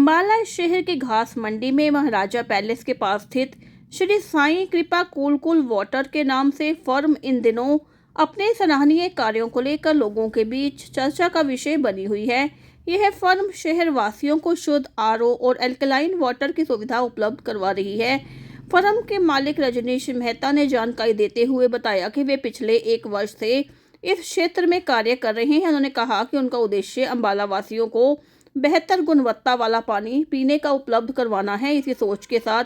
अम्बाला शहर के घास मंडी में महाराजा पैलेस के पास स्थित श्री साईं कृपा कूल वाटर के नाम से फर्म इन दिनों अपने सराहनीय कार्यों को लेकर लोगों के बीच चर्चा का विषय बनी हुई है। यह फर्म शहर वासियों को शुद्ध आरओ और एल्कलाइन वाटर की सुविधा उपलब्ध करवा रही है। फर्म के मालिक रजनीश मेहता ने जानकारी देते हुए बताया कि वे पिछले 1 वर्ष से इस क्षेत्र में कार्य कर रहे हैं। उन्होंने कहा कि उनका उद्देश्य अम्बाला वासियों को बेहतर गुणवत्ता वाला पानी पीने का उपलब्ध करवाना है। इसी सोच के साथ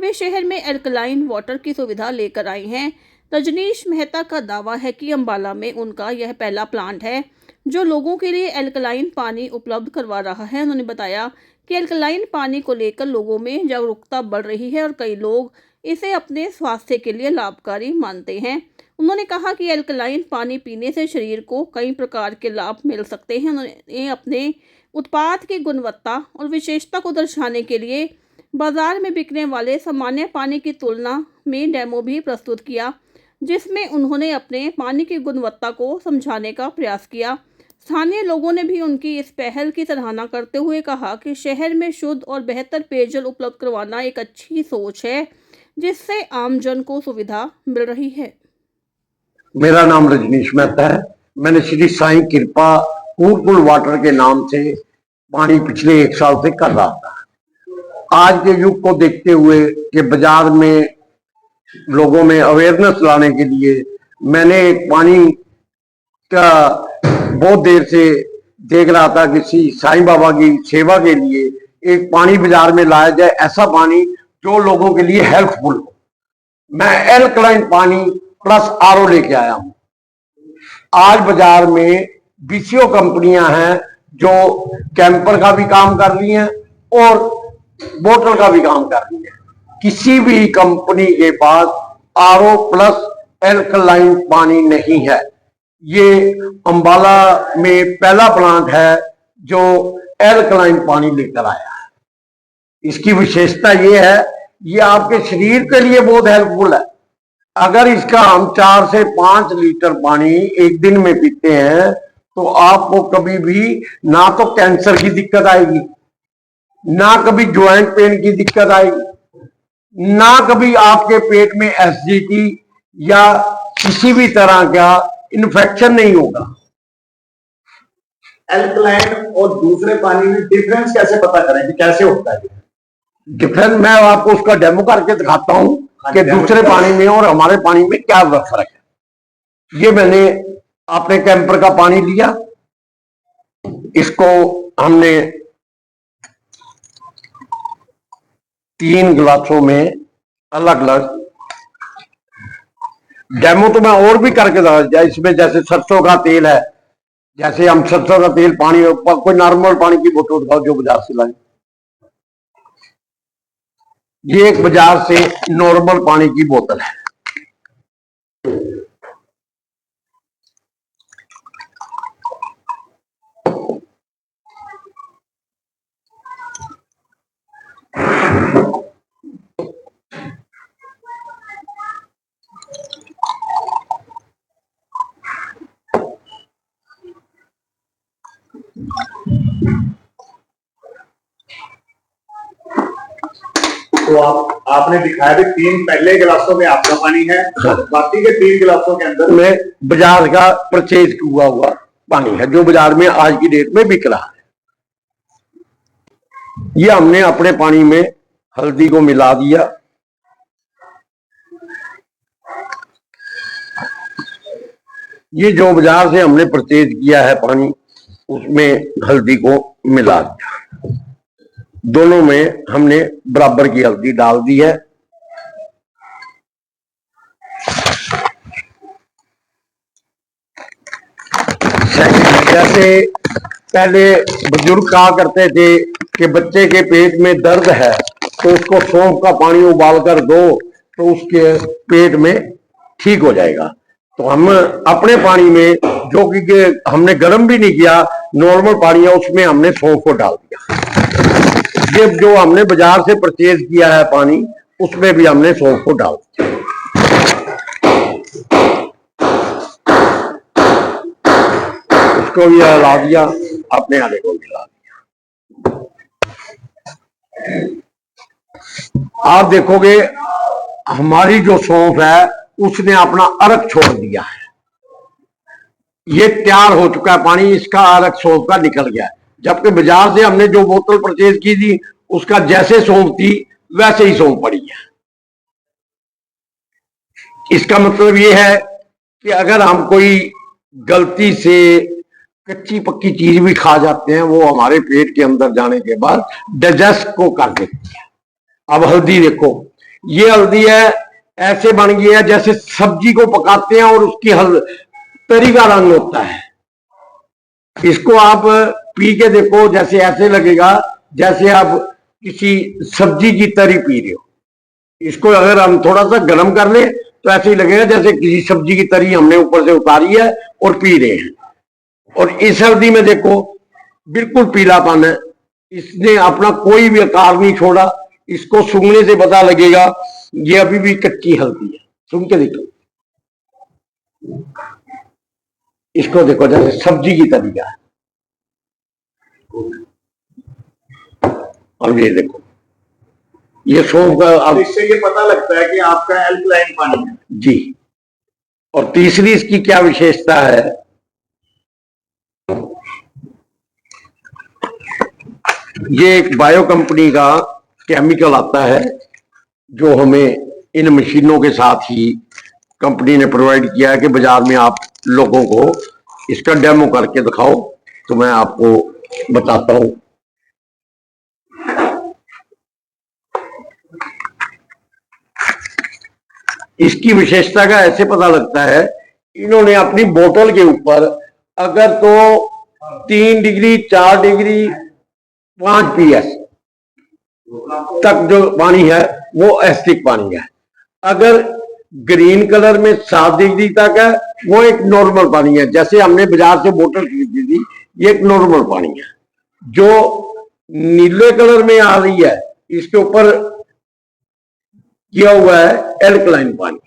वे शहर में एल्कलाइन वाटर की सुविधा लेकर आए हैं। रजनीश मेहता का दावा है कि अम्बाला में उनका यह पहला प्लांट है जो लोगों के लिए एल्कलाइन पानी उपलब्ध करवा रहा है। उन्होंने बताया कि एल्कलाइन पानी को लेकर लोगों में जागरूकता बढ़ रही है और कई लोग इसे अपने स्वास्थ्य के लिए लाभकारी मानते हैं। उन्होंने कहा कि एल्कलाइन पानी पीने से शरीर को कई प्रकार के लाभ मिल सकते हैं। उन्होंने अपने उत्पाद की गुणवत्ता और विशेषता को दर्शाने के लिए बाजार में बिकने वाले सामान्य पानी की तुलना में डेमो भी प्रस्तुत किया, जिसमें उन्होंने अपने पानी की गुणवत्ता को समझाने का प्रयास किया। स्थानीय लोगों ने भी उनकी इस पहल की सराहना करते हुए कहा कि शहर में शुद्ध और बेहतर पेयजल उपलब्ध करवाना एक अच्छी सोच है, जिससे आमजन को सुविधा मिल रही है। मेरा नाम रजनीश मेहता है। मैंने श्री साईं कृपा कूल वाटर के नाम से पानी पिछले 1 साल से कर रहा था। आज के युग को देखते हुए कि बाजार में लोगों में अवेयरनेस लाने के लिए मैंने एक पानी का बहुत देर से देख रहा था कि श्री साईं बाबा की सेवा के लिए एक पानी बाजार में लाया जाए, ऐसा पानी जो लोगों के लिए हेल्पफुल हो। मैं एल्कलाइन पानी प्लस आरओ लेके आया हूं। आज बाजार में बीसीओ कंपनियां हैं जो कैंपर का भी काम कर रही हैं और बोतल का भी काम कर रही हैं। किसी भी कंपनी के पास आरओ प्लस एल्कलाइन पानी नहीं है। ये अम्बाला में पहला प्लांट है जो एल्कलाइन पानी लेकर आया है। इसकी विशेषता ये है, ये आपके शरीर के लिए बहुत हेल्पफुल है। अगर इसका हम 4 से 5 लीटर पानी एक दिन में पीते हैं तो आपको कभी भी ना तो कैंसर की दिक्कत आएगी, ना कभी ज्वाइंट पेन की दिक्कत आएगी, ना कभी आपके पेट में एसिडिटी या किसी भी तरह का इन्फेक्शन नहीं होगा। एल्कलाइन और दूसरे पानी में डिफरेंस कैसे पता करें कि कैसे होता है? डिफरेंस मैं आपको उसका डेमो करके दिखाता हूं कि दूसरे पानी में और हमारे पानी में क्या फर्क है। ये मैंने अपने कैंपर का पानी लिया, इसको हमने 3 गिलासों में अलग अलग, डेमो तो मैं और भी करके दिखा। इसमें जैसे सरसों का तेल है, जैसे हम सरसों का तेल पानी, कोई नॉर्मल पानी की बोतल उठाओ जो बाजार से लाए, ये एक बाजार से नॉर्मल पानी की बोतल है। तो आपने दिखाया कि 3 पहले गिलासों में आपका पानी है, बाकी के 3 गिलासों के अंदर में बाजार का परचेज हुआ पानी है जो बाजार में आज की डेट में बिक रहा है। ये हमने अपने पानी में हल्दी को मिला दिया, ये जो बाजार से हमने परचेज किया है पानी, उसमें हल्दी को मिला दिया। दोनों में हमने बराबर की हल्दी डाल दी है। जैसे पहले बुजुर्ग कहा करते थे कि बच्चे के पेट में दर्द है तो उसको सौंफ का पानी उबाल कर दो तो उसके पेट में ठीक हो जाएगा। तो हम अपने पानी में, जो कि हमने गर्म भी नहीं किया, नॉर्मल पानी है, उसमें हमने सौंफ को डाल दिया। ये जो हमने बाजार से परचेज किया है पानी, उसमें भी हमने सौंफ को डाल दिया। उसको भी हिला दिया, अपने आने को मिला दिया। आप देखोगे हमारी जो सौंफ है उसने अपना अर्क छोड़ दिया है। ये तैयार हो चुका है पानी, इसका अर्क सौंफ का निकल गया है। जबकि बाजार से हमने जो बोतल परचेज की थी उसका जैसे सौंफ थी वैसे ही सौंफ पड़ी है। इसका मतलब ये है कि अगर हम कोई गलती से कच्ची पक्की चीज भी खा जाते हैं वो हमारे पेट के अंदर जाने के बाद डाइजेस्ट को कर देती है। अब हल्दी देखो, ये हल्दी है ऐसे बन गई है जैसे सब्जी को पकाते हैं और उसकी तरी का रंग होता है। इसको आप पी के देखो, जैसे ऐसे लगेगा जैसे आप किसी सब्जी की तरी पी रहे हो। इसको अगर हम थोड़ा सा गर्म कर ले तो ऐसे ही लगेगा जैसे किसी सब्जी की तरी हमने ऊपर से उतारी है और पी रहे हैं। और इस हल्दी में देखो बिल्कुल पीलापन है, इसने अपना कोई भी आकार नहीं छोड़ा। इसको सूंघने से पता लगेगा ये अभी भी कच्ची हल्दी है। सूंघ के देखो, इसको देखो जैसे सब्जी की तरीका है। और ये देखो ये सौंफ का, अब इससे ये पता लगता है कि आपका एल्कलाइन पानी है जी। और तीसरी इसकी क्या विशेषता है, ये एक बायो कंपनी का केमिकल आता है जो हमें इन मशीनों के साथ ही कंपनी ने प्रोवाइड किया है कि बाजार में आप लोगों को इसका डेमो करके दिखाओ। तो मैं आपको बताता हूं। इसकी विशेषता का ऐसे पता लगता है, इन्होंने अपनी बोतल के ऊपर अगर तो 3 डिग्री 4 डिग्री 5 पीएस तक जो पानी है वो एसिडिक पानी है। अगर ग्रीन कलर में 7 डिग्री तक है वो एक नॉर्मल पानी है। जैसे हमने बाजार से बोतल खरीदी थी ये एक नॉर्मल पानी है। जो नीले कलर में आ रही है इसके ऊपर किया हुआ है एल्कलाइन पानी।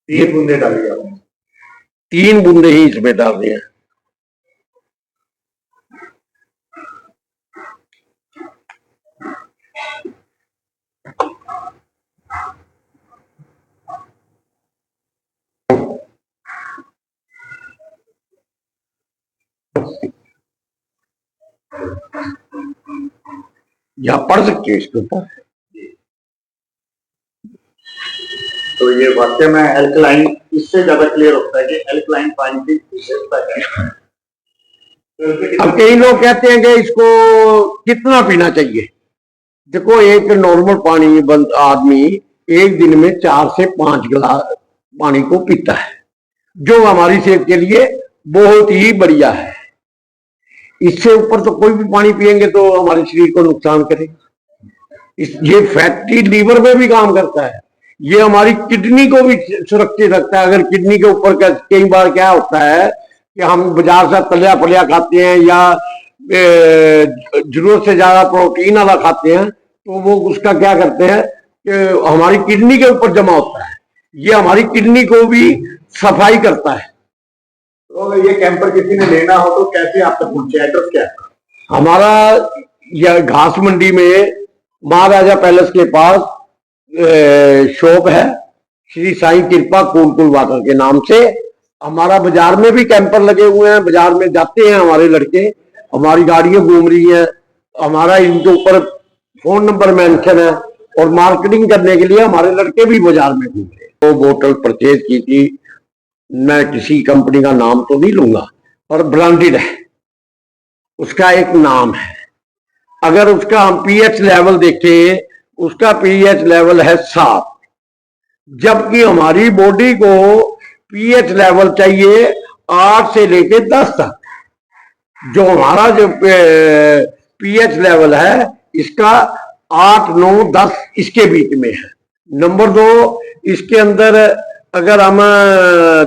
तीन बूंदे डाली आपने, 3 बूंदे ही इसमें डाल दिए हैं। या पढ़ सकते हो इसके ऊपर। तो ये वाकई में एल्कलाइन, इससे ज्यादा क्लियर होता है कि एल्कलाइन पानी की विशेषता क्या है। अब कई लोग कहते हैं कि इसको कितना पीना चाहिए। देखो एक नॉर्मल पानी बंद आदमी एक दिन में 4 से 5 गिलास पानी को पीता है, जो हमारी सेहत के लिए बहुत ही बढ़िया है। इससे ऊपर तो कोई भी पानी पिएंगे तो हमारे शरीर को नुकसान करेगा। ये फैटी लीवर में भी काम करता है, ये हमारी किडनी को भी सुरक्षित रखता है। अगर किडनी के ऊपर कई बार क्या होता है कि हम बाजार से तलिया फलिया खाते हैं या जरूरत से ज्यादा प्रोटीन वाला खाते हैं तो वो उसका क्या करते हैं कि हमारी किडनी के ऊपर जमा होता है। ये हमारी किडनी को भी सफाई करता है। तो अगर ये कैंपर किसी ने लेना हो तो कैसे आप तक पहुंचे, एड्रेस क्या है? हमारा यह घास मंडी में महाराजा पैलेस के पास शॉप है, श्री साईं कृपा कूल कूल वाटर के नाम से। हमारा बाजार में भी कैंपर लगे हुए हैं, बाजार में जाते हैं हमारे लड़के, हमारी गाड़ियां घूम रही हैं, हमारा इनके ऊपर फोन नंबर मेंशन है और मार्केटिंग करने के लिए हमारे लड़के भी बाजार में घूम रहे हैं। तो बोतल परचेज की थी, मैं किसी कंपनी का नाम तो नहीं लूंगा पर ब्रांडेड है, उसका एक नाम है। अगर उसका हम पीएच लेवल देखें, उसका पीएच लेवल है 7, जबकि हमारी बॉडी को पीएच लेवल चाहिए 8 से लेके 10 तक। जो हमारा जो पीएच लेवल है इसका 8, 9, 10 इसके बीच में है। नंबर 2, इसके अंदर अगर हम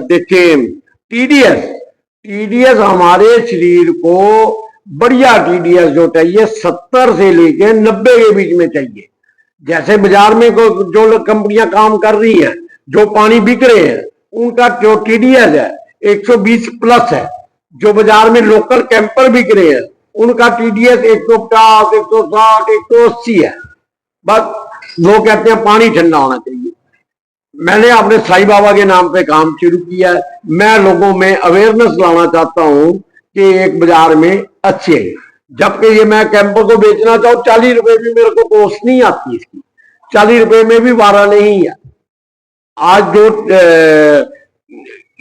देखें टीडीएस हमारे शरीर को बढ़िया टीडीएस जो चाहिए 70 से लेके 90 के बीच में चाहिए। जैसे बाजार में जो कंपनियां काम कर रही हैं, जो पानी बिक रहे हैं उनका जो TDS है 120 प्लस है। जो बाजार में लोकल कैंपर बिक रहे हैं उनका TDS 150, 160, 180 है। बस लोग कहते हैं पानी ठंडा होना चाहिए। मैंने अपने साईं बाबा के नाम पे काम शुरू किया है। मैं लोगों में अवेयरनेस लाना चाहता हूं कि एक बाजार में अच्छे, जबकि ये मैं कैंपर को बेचना चाहूँ 40 रुपए भी मेरे को कॉस्ट नहीं आती इसकी, 40 रुपए में भी वारा नहीं है। आज जो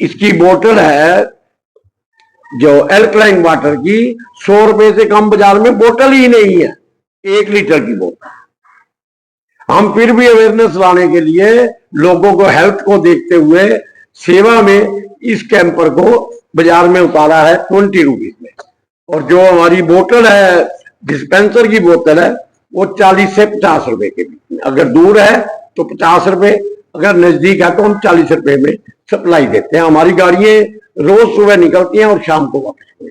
इसकी बोतल है जो एल्कलाइन वाटर की 100 रुपए से कम बाजार में बोतल ही नहीं है, 1 लीटर की बोतल। हम फिर भी अवेयरनेस लाने के लिए लोगों को हेल्थ को देखते हुए सेवा में इस कैंपर को बाजार में उतारा है 20 रुपीज में। और जो हमारी बोतल है डिस्पेंसर की बोतल है वो 40 से 50 रुपए के बीच में। अगर दूर है तो 50 रुपए, अगर नजदीक है तो हम 40 रुपए में सप्लाई देते हैं। हमारी गाड़ियां रोज सुबह निकलती हैं और शाम को वापस